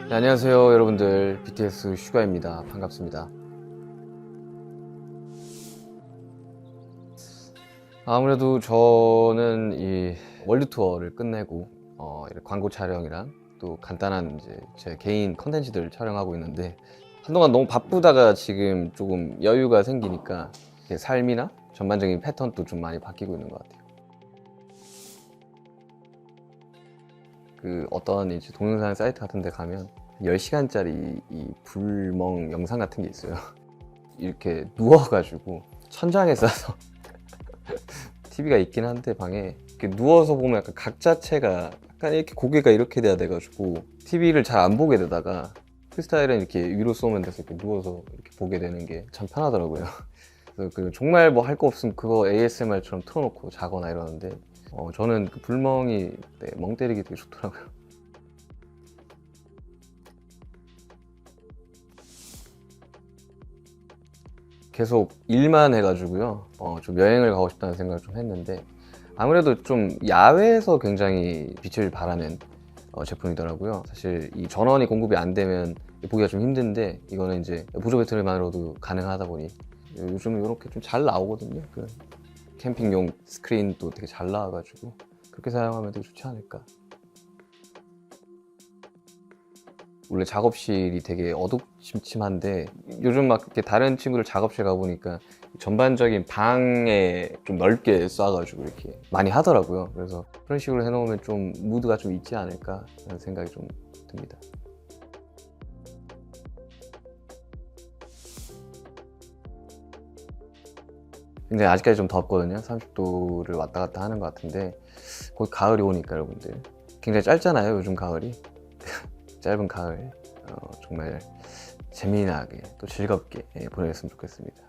네, 안녕하세요 여러분들, BTS 슈가입니다. 반갑습니다. 아무래도 저는 이 월드 투어를 끝내고 이렇게 광고 촬영이랑 또 간단한 이제 제 개인 컨텐츠들을 촬영하고 있는데, 한동안 너무 바쁘다가 지금 조금 여유가 생기니까 이렇게 삶이나 전반적인 패턴도 좀 많이 바뀌고 있는 것 같아요. 그 어떤 이제 동영상 사이트 같은 데 가면 10시간짜리 이 불멍 영상 같은 게 있어요. 이렇게 누워가지고 천장에 싸서 TV가 있긴 한데 방에 이렇게 누워서 보면 약간 각 자체가 약간 이렇게 고개가 이렇게 돼야 돼가지고 TV를 잘 안 보게 되다가 프리스타일은 이렇게 위로 쏘면 돼서 이렇게 누워서 이렇게 보게 되는 게 참 편하더라고요. 그래서 그 정말 뭐 할 거 없으면 그거 ASMR처럼 틀어놓고 자거나 이러는데 저는 그 불멍이 멍 때리기 되게 좋더라고요. 계속 일만 해가지고요. 좀 여행을 가고 싶다는 생각을 좀 했는데, 아무래도 좀 야외에서 굉장히 빛을 발하는 제품이더라고요. 사실 이 전원이 공급이 안 되면 보기가 좀 힘든데, 이거는 이제 보조 배터리만으로도 가능하다 보니 요즘 이렇게 좀 잘 나오거든요. 그 캠핑용 스크린도 되게 잘 나와가지고 그렇게 사용하면 되게 좋지 않을까. 원래 작업실이 되게 어두침침한데 요즘 막 이렇게 다른 친구들 작업실 가보니까 전반적인 방에 좀 넓게 쏴가지고 이렇게 많이 하더라고요. 그래서 그런 식으로 해놓으면 좀 무드가 좀 있지 않을까 라는 생각이 좀 듭니다. 근데 아직까지 좀 덥거든요. 30도를 왔다 갔다 하는 것 같은데 곧 가을이 오니까 여러분들, 굉장히 짧잖아요 요즘 가을이. 짧은 가을 정말 재미나게 또 즐겁게 보냈으면 좋겠습니다.